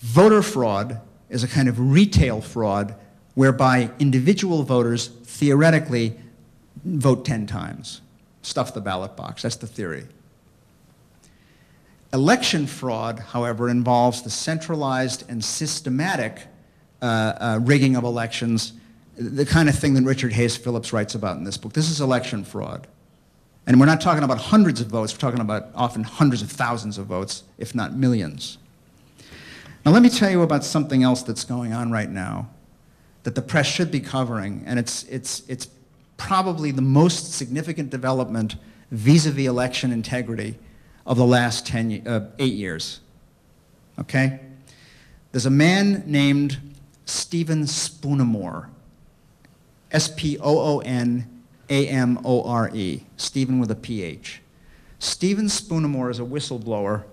Voter fraud is a kind of retail fraud whereby individual voters theoretically vote 10 times, stuff the ballot box. That's the theory. Election fraud, however, involves the centralized and systematic rigging of elections, the kind of thing that Richard Hayes Phillips writes about in this book. This is election fraud. And we're not talking about hundreds of votes, we're talking about often hundreds of thousands of votes, if not millions. Now let me tell you about something else that's going on right now that the press should be covering, and it's probably the most significant development vis-a-vis election integrity of the last 8 years, okay? There's a man named Stephen Spoonamore, S-P-O-O-N-A-M-O-R-E, Stephen with a P-H. Stephen Spoonamore is a whistleblower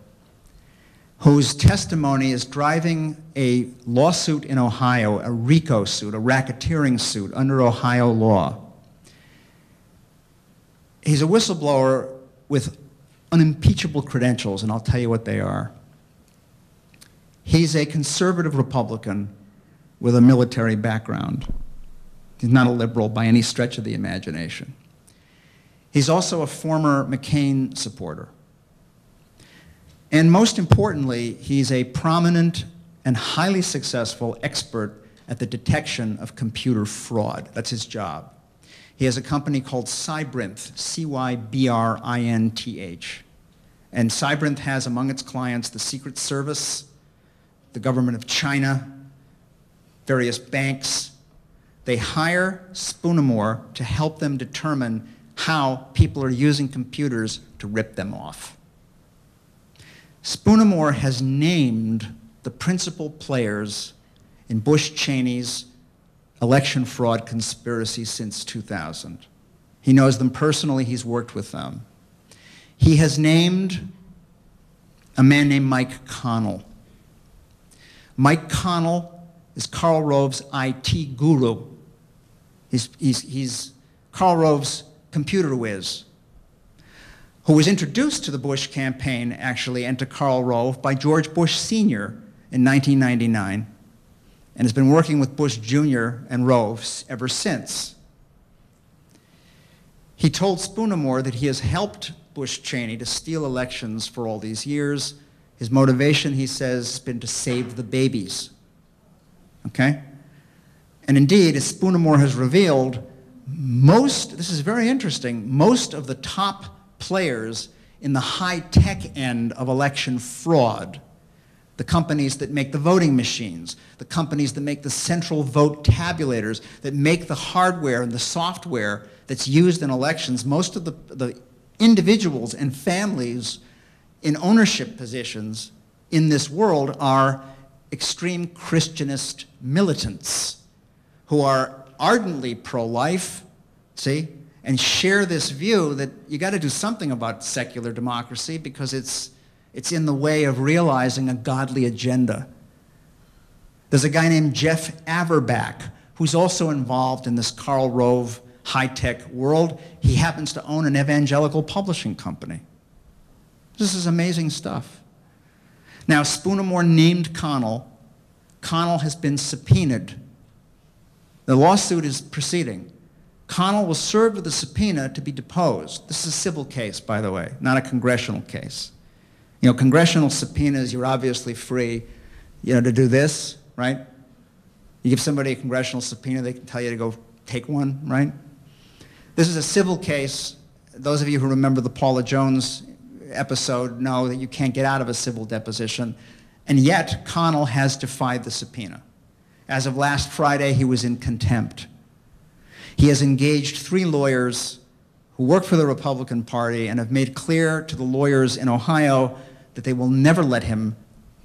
whose testimony is driving a lawsuit in Ohio, a RICO suit, a racketeering suit under Ohio law. He's a whistleblower with unimpeachable credentials, and I'll tell you what they are. He's a conservative Republican with a military background. He's not a liberal by any stretch of the imagination. He's also a former McCain supporter. And most importantly, he's a prominent and highly successful expert at the detection of computer fraud. That's his job. He has a company called Cybrinth, C-Y-B-R-I-N-T-H. And Cybrinth has among its clients the Secret Service, the government of China, various banks. They hire Spoonamore to help them determine how people are using computers to rip them off. Spoonamore has named the principal players in Bush-Cheney's election fraud conspiracy since 2000. He knows them personally, he's worked with them. He has named a man named Mike Connell. Mike Connell is Karl Rove's IT guru. He's Karl Rove's computer whiz, who was introduced to the Bush campaign, actually, and to Karl Rove by George Bush Sr. in 1999, and has been working with Bush Jr. and Rove ever since. He told Spoonamore that he has helped Bush Cheney to steal elections for all these years. His motivation, he says, has been to save the babies. Okay? And indeed, as Spoonamore has revealed, this is very interesting, most of the top players in the high-tech end of election fraud, the companies that make the voting machines, the companies that make the central vote tabulators, that make the hardware and the software that's used in elections, most of the individuals and families in ownership positions in this world are extreme Christianist militants who are ardently pro-life, see, and share this view that you got to do something about secular democracy because it's in the way of realizing a godly agenda. There's a guy named Jeff Averback who's also involved in this Karl Rove high-tech world. He happens to own an evangelical publishing company. This is amazing stuff. Now, Spoonamore named Connell. Connell has been subpoenaed. The lawsuit is proceeding. Connell was served with a subpoena to be deposed. This is a civil case, by the way, not a congressional case. You know, congressional subpoenas, you're obviously free, to do this, right? You give somebody a congressional subpoena, they can tell you to go take one, right? This is a civil case. Those of you who remember the Paula Jones episode know that you can't get out of a civil deposition, and yet Connell has defied the subpoena. As of last Friday, he was in contempt. He has engaged 3 lawyers who work for the Republican Party and have made clear to the lawyers in Ohio that they will never let him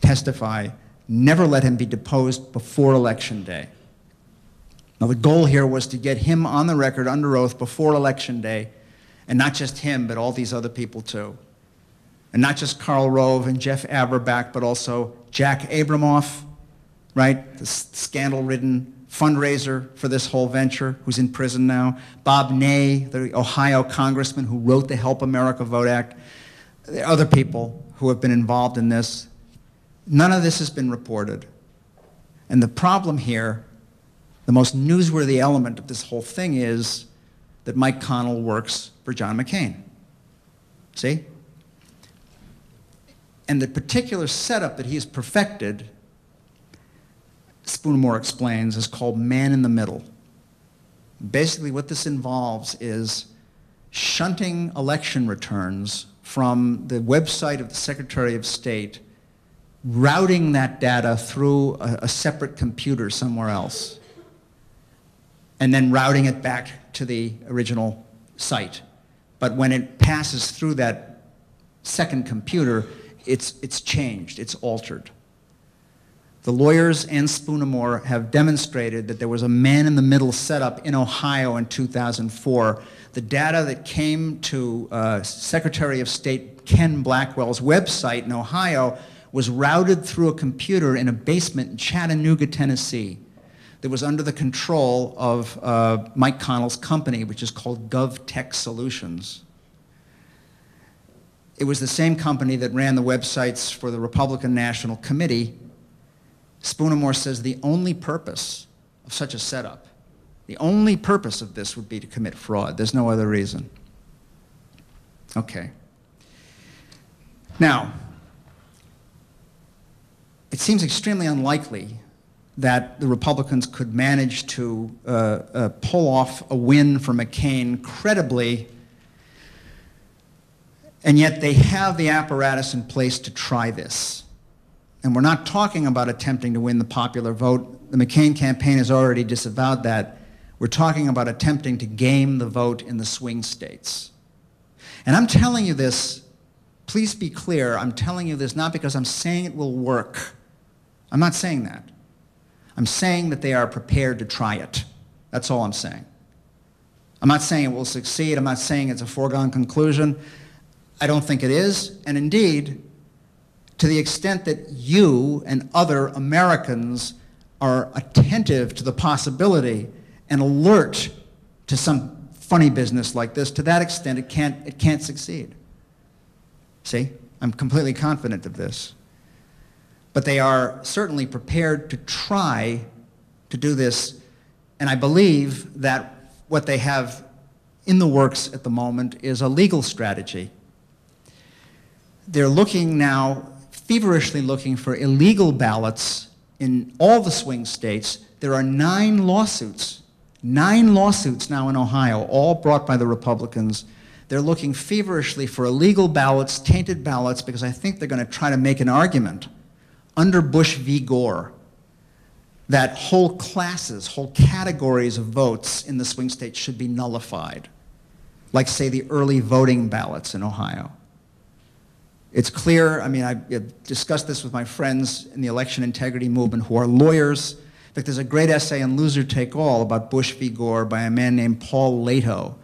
testify, never let him be deposed before Election Day. Now, the goal here was to get him on the record under oath before Election Day, and not just him, but all these other people too. And not just Karl Rove and Jeff Averback, but also Jack Abramoff, right? The scandal-ridden fundraiser for this whole venture, who's in prison now. Bob Ney, the Ohio congressman who wrote the Help America Vote Act. There are other people who have been involved in this. None of this has been reported. And the problem here, the most newsworthy element of this whole thing is that Mike Connell works for John McCain. See? And the particular setup that he's perfected, Spoonamore explains, is called man in the middle. Basically what this involves is shunting election returns from the website of the Secretary of State, routing that data through a separate computer somewhere else, and then routing it back to the original site. But when it passes through that second computer, it's changed, it's altered. The lawyers and Spoonamore have demonstrated that there was a man-in-the-middle setup in Ohio in 2004. The data that came to Secretary of State Ken Blackwell's website in Ohio was routed through a computer in a basement in Chattanooga, Tennessee, that was under the control of Mike Connell's company, which is called GovTech Solutions. It was the same company that ran the websites for the Republican National Committee. Spoonamore says the only purpose of such a setup, the only purpose of this would be to commit fraud. There's no other reason. Okay. Now, it seems extremely unlikely that the Republicans could manage to pull off a win for McCain credibly, and yet they have the apparatus in place to try this. And we're not talking about attempting to win the popular vote. The McCain campaign has already disavowed that. We're talking about attempting to game the vote in the swing states. And I'm telling you this, please be clear, I'm telling you this not because I'm saying it will work. I'm not saying that. I'm saying that they are prepared to try it. That's all I'm saying. I'm not saying it will succeed. I'm not saying it's a foregone conclusion. I don't think it is. And indeed, to the extent that you and other Americans are attentive to the possibility and alert to some funny business like this, to that extent it can't succeed. See? I'm completely confident of this. But they are certainly prepared to try to do this, and I believe that what they have in the works at the moment is a legal strategy. They're looking now, feverishly looking for illegal ballots in all the swing states. There are 9 lawsuits now in Ohio, all brought by the Republicans. They're looking feverishly for illegal ballots, tainted ballots, because I think they're going to try to make an argument under Bush v. Gore that whole classes, whole categories of votes in the swing states should be nullified, like, say, the early voting ballots in Ohio. It's clear, I mean, I've discussed this with my friends in the election integrity movement who are lawyers. In fact, there's a great essay in Loser Take All about Bush v. Gore by a man named Paul Lato,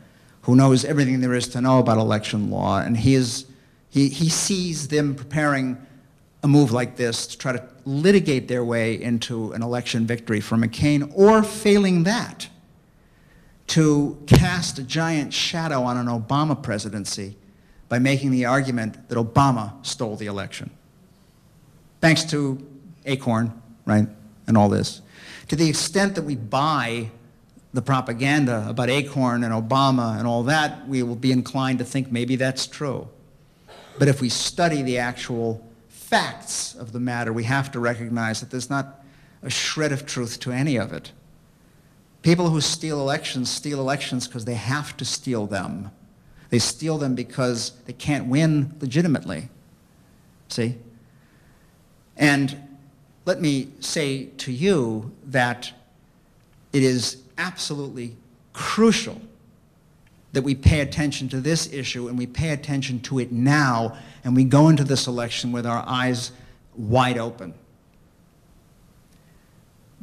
who knows everything there is to know about election law, and he sees them preparing a move like this to try to litigate their way into an election victory for McCain, or failing that, to cast a giant shadow on an Obama presidency by making the argument that Obama stole the election. Thanks to Acorn, right, and all this. To the extent that we buy the propaganda about Acorn and Obama and all that, we will be inclined to think maybe that's true. But if we study the actual facts of the matter, we have to recognize that there's not a shred of truth to any of it. People who steal elections because they have to steal them. They steal them because they can't win legitimately. See? And let me say to you that it is absolutely crucial that we pay attention to this issue, and we pay attention to it now, and we go into this election with our eyes wide open.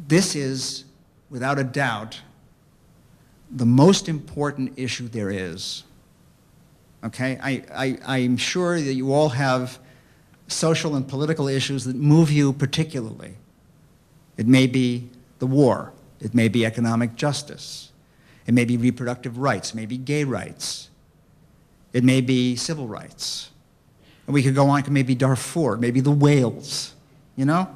This is, without a doubt, the most important issue there is. Okay? I'm sure that you all have social and political issues that move you particularly. It may be the war. It may be economic justice. It may be reproductive rights. It may be gay rights. It may be civil rights. And we could go on. It may be Darfur. It may be the whales. you know?